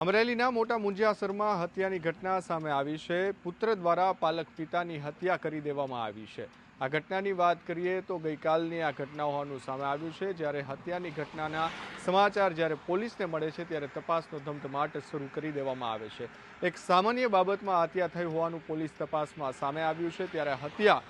અમરેલીના મોટા મુંજિયાસરમાં હત્યાની ઘટના સામે આવી છે। પુત્ર દ્વારા પાલક પિતાની હત્યા કરી દેવામાં આવી છે। આ ઘટનાની વાત કરીએ તો ગઈકાલની આ ઘટના હોવાનું સામે આવ્યું છે। જ્યારે હત્યાની ઘટનાના સમાચાર જ્યારે પોલીસને મળે છે ત્યારે તપાસનો ધમધમાટ શરૂ કરી દેવામાં આવે છે। એક સામાન્ય બાબતમાં હત્યા થઈ હોવાનું પોલીસ તપાસમાં સામે આવ્યું છે। ત્યારે હત્યા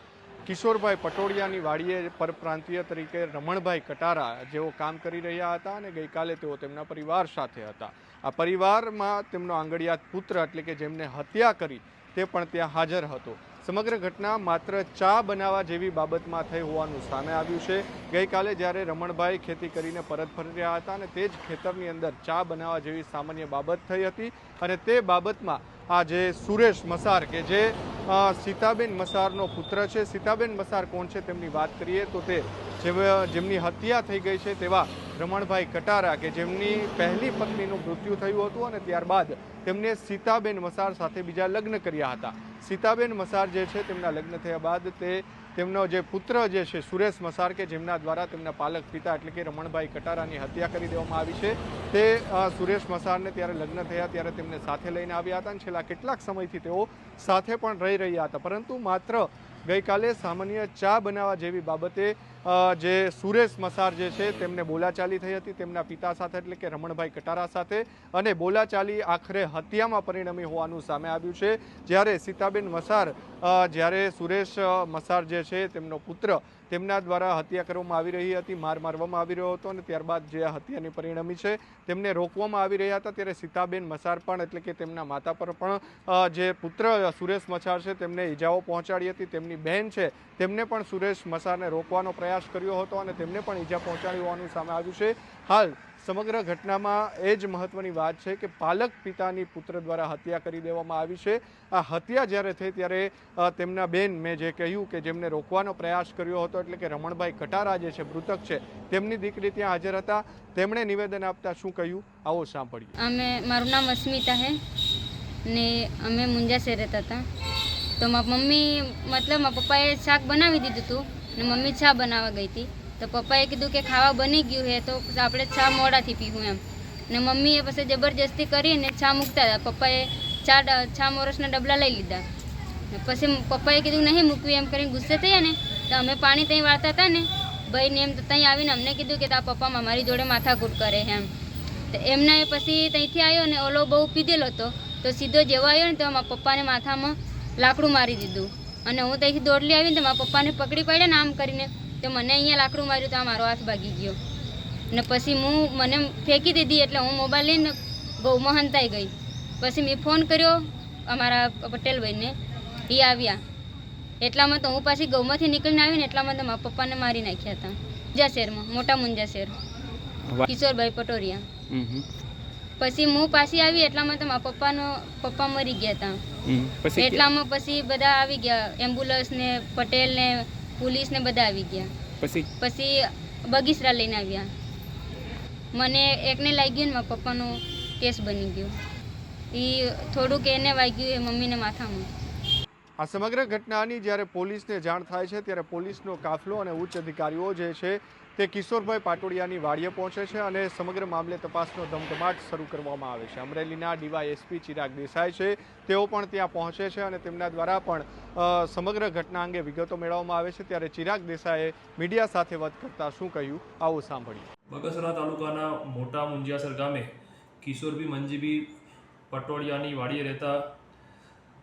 કિશોરભાઈ પટોડિયાની વાડીએ પરપ્રાંતીય તરીકે રમણભાઈ કટારા જેઓ કામ કરી રહ્યા હતા અને ગઈકાલે તેઓ તેમના પરિવાર સાથે હતા। આ પરિવારમાં તેમનો આંગળિયાત પુત્ર એટલે કે જેમને હત્યા કરી તે પણ ત્યાં હાજર હતો। સમગ્ર ઘટના માત્ર ચા બનાવવા જેવી બાબતમાં થઈ હોવાનું સામે આવ્યું છે। ગઈકાલે જ્યારે રમણભાઈ ખેતી કરીને પરત ફરી રહ્યા હતા અને તે જ ખેતરની અંદર ચા બનાવવા જેવી સામાન્ય બાબત થઈ હતી અને તે બાબતમાં આ જે સુરેશ મસાર કે જે સીતાબેન મસારનો પુત્ર છે। સીતાબેન મસાર કોણ છે તેમની વાત કરીએ તો તે જેમની હત્યા થઈ ગઈ છે તેવા રમણભાઈ કટારા કે જેમની પહેલી પત્નીનું મૃત્યુ થયું હતું અને ત્યારબાદ તેમને સીતાબેન મસાર સાથે બીજા લગ્ન કર્યા હતા। સીતાબેન મસાર જે છે તેમના લગ્ન થયા બાદ તેમનો જે પુત્ર જે છે સુરેશ મસાર કે જેમના દ્વારા તેમના પાલક પિતા એટલે કે રમણભાઈ કટારાની હત્યા કરી દેવામાં આવી છે તે સુરેશ મસારને ત્યારે લગ્ન થયા ત્યારે તેમને સાથે લઈને આવ્યા હતા અને છેલ્લા કેટલાક સમયથી તેઓ સાથે પણ રહી રહ્યા હતા। પરંતુ માત્ર ગઈકાલે સામાન્ય ચા બનાવવા જેવી બાબતે જે સુરેશ મસાર જે છે તેમને બોલાચાલી થઈ હતી તેમના પિતા સાથે એટલે કે રમણભાઈ કટારા સાથે અને બોલાચાલી આખરે હત્યામાં પરિણમી હોવાનું સામે આવ્યું છે। જ્યારે સીતાબેન મસાર જ્યારે સુરેશ મસાર જે છે તેમનો પુત્ર તેમના દ્વારા હત્યા કરવામાં આવી રહી હતી, મારવામાં આવી રહ્યો હતો અને ત્યારબાદ જે હત્યાની પરિણમી છે તેમને રોકવામાં આવી રહ્યા હતા ત્યારે સીતાબેન મસાર પણ એટલે કે તેમના માતા પર પણ જે પુત્ર સુરેશ મસાર છે તેમને ઈજાઓ પહોંચાડી હતી। તેમની બહેન છે તેમને પણ સુરેશ મસારને રોકવાનો પ્રયાસ કર્યો હતો અને તેમને પણ ઈજા પહોંચાડી હોવાનું સામે આવ્યું છે। હાલ સમગ્ર ઘટનામાં એ જ મહત્વની વાત છે કે પાલક પિતાની પુત્ર દ્વારા હત્યા કરી દેવામાં આવી છે। આ હત્યા જ્યારે થઈ ત્યારે તેમના બેન મેં જે કહ્યું કે જેમને રોકવાનો પ્રયાસ કર્યો હતો એટલે કે રમણભાઈ કટારા જે છે મૃતક છે તેમની દીકરી ત્યાં હાજર હતા। તેમણે નિવેદન આપતા શું કહ્યું આવો સાંભળીએ। મારું નામ અસ્મિતા હે ને અમે મુંજાસે રહેતા હતા તો મારા મમ્મી મતલબ મારા પપ્પાએ શાક બનાવી દીધું હતું ને મમ્મી ચા બનાવવા ગઈ હતી તો પપ્પાએ કીધું કે ખાવા બની ગયું હે તો આપણે ચા મોડાથી પીવું એમ ને મમ્મીએ પછી જબરજસ્તી કરીને ચા મૂકતા હતા। પપ્પાએ ચા મોરસના ડબલા લઈ લીધા પછી પપ્પાએ કીધું નહીં મૂકવી એમ કરીને ગુસ્સે થયા ને તો અમે પાણી ત્યાં વાળતા હતા ને ભાઈને એમ તો ત્યાં આવીને અમને કીધું કે તારા પપ્પા મારી જોડે માથાકૂટ કરે એમ તો એમના પછી ત્યાંથી આવ્યો ને ઓલો બહુ પીધેલો હતો તો સીધો જેવો આવ્યો ને તો મારા પપ્પાને માથામાં લાકડું મારી દીધું અને હું ત્યાંથી દોડલી આવીને તો મારા પપ્પાને પકડી પાડ્યા ને આમ કરીને તો મને અહીંયા લાકડું માર્યું તો મારો હાથ ભાગી ગયો ને પછી મને ફેંકી દીધી એટલે હું મોબાઈલ લઈને ગૌમાં હંતાઈ ગઈ। પછી મેં ફોન કર્યો અમારા પટેલભાઈને એ આવ્યા એટલામાં તો હું પાછી ગૌમાંથી નીકળીને આવીને એટલામાં તો મારા પપ્પાને મારી નાખ્યા હતા મુંજાશેરમાં મોટા મુંજાશેર કિશોરભાઈ પટોડિયા। પછી હું પાછી આવી એટલામાં તો મારા પપ્પા મરી ગયા હતા એટલામાં પછી બધા આવી ગયા એમ્બ્યુલન્સ ને પટેલ ને પોલીસ ને બધા આવી ગયા। પછી બગીસરા લઈને આવ્યા મને એકને લાગ્યું ને મારા પપ્પાનો કેસ બની ગયો એ થોડુંક એને વાગ્યું એ મમ્મીને માથામાં। આ સમગ્ર ઘટનાની જ્યારે પોલીસને જાણ થાય છે ત્યારે પોલીસનો કાફલો અને ઉચ્ચ અધિકારીઓ જે છે તે કિશોરભાઈ પાટોડિયાની વાડીએ પહોંચે છે અને સમગ્ર મામલે તપાસનો ધમધમાટ શરૂ કરવામાં આવે છે। અમરેલીના ડીવાયએસપી ચિરાગ દેસાઈ છે તેઓ પણ ત્યાં પહોંચે છે અને તેમના દ્વારા પણ સમગ્ર ઘટના અંગે વિગતો મેળવવામાં આવે છે। ત્યારે ચિરાગ દેસાઈએ મીડિયા સાથે વાત કરતા શું કહ્યું આવું સાંભળ્યું। બગસરા તાલુકાના મોટા મુંજિયાસર ગામે કિશોરભી મંજીભી પટોડિયાની વાડીએ રહેતા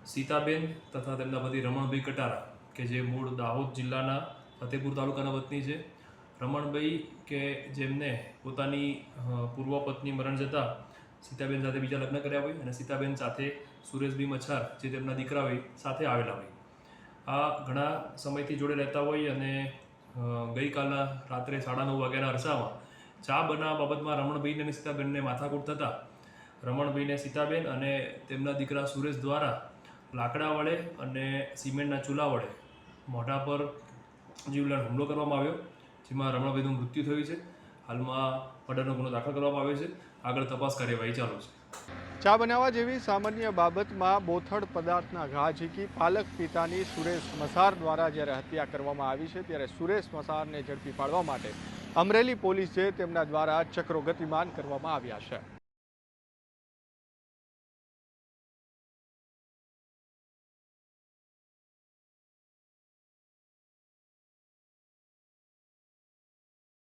સીતાબેન તથા તેમના પતિ રમણભાઈ કટારા કે જે મૂળ દાહોદ જિલ્લાના ફતેપુર તાલુકાના વતની છે। રમણભાઈ કે જેમને પોતાની પૂર્વ પત્ની મરણ જતાં સીતાબેન સાથે બીજા લગ્ન કર્યા હોય અને સીતાબેન સાથે સુરેશભાઈ મછાર જે તેમના દીકરા હોય સાથે આવેલા હોય। આ ઘણા સમયથી જોડે રહેતા હોય અને ગઈકાલના રાત્રે 9:30 વાગ્યાના અરસામાં ચા બનાવવા બાબતમાં રમણભાઈને અને સીતાબેનને માથાકૂટ થતાં રમણભાઈને સીતાબેન અને તેમના દીકરા સુરેશ દ્વારા લાકડા વડે અને સિમેન્ટના ચૂલા વડે મોઢા પર જીવલેણ હુમલો કરવામાં આવ્યો જેમાં રમણભાઈનું મૃત્યુ થયું છે। હાલમાં મર્ડરનો ગુનો દાખલ કરવામાં આવ્યો છે। આગળ તપાસ કાર્યવાહી ચાલુ છે। ચા બનાવવા જેવી સામાન્ય બાબતમાં બોથડ પદાર્થના ઘા ઝીકી પાલક પિતાની સુરેશ મસાર દ્વારા જ્યારે હત્યા કરવામાં આવી છે ત્યારે સુરેશ મસારને ઝડપી પાડવા માટે અમરેલી પોલીસ છે તેમના દ્વારા ચક્રો ગતિમાન કરવામાં આવ્યા છે।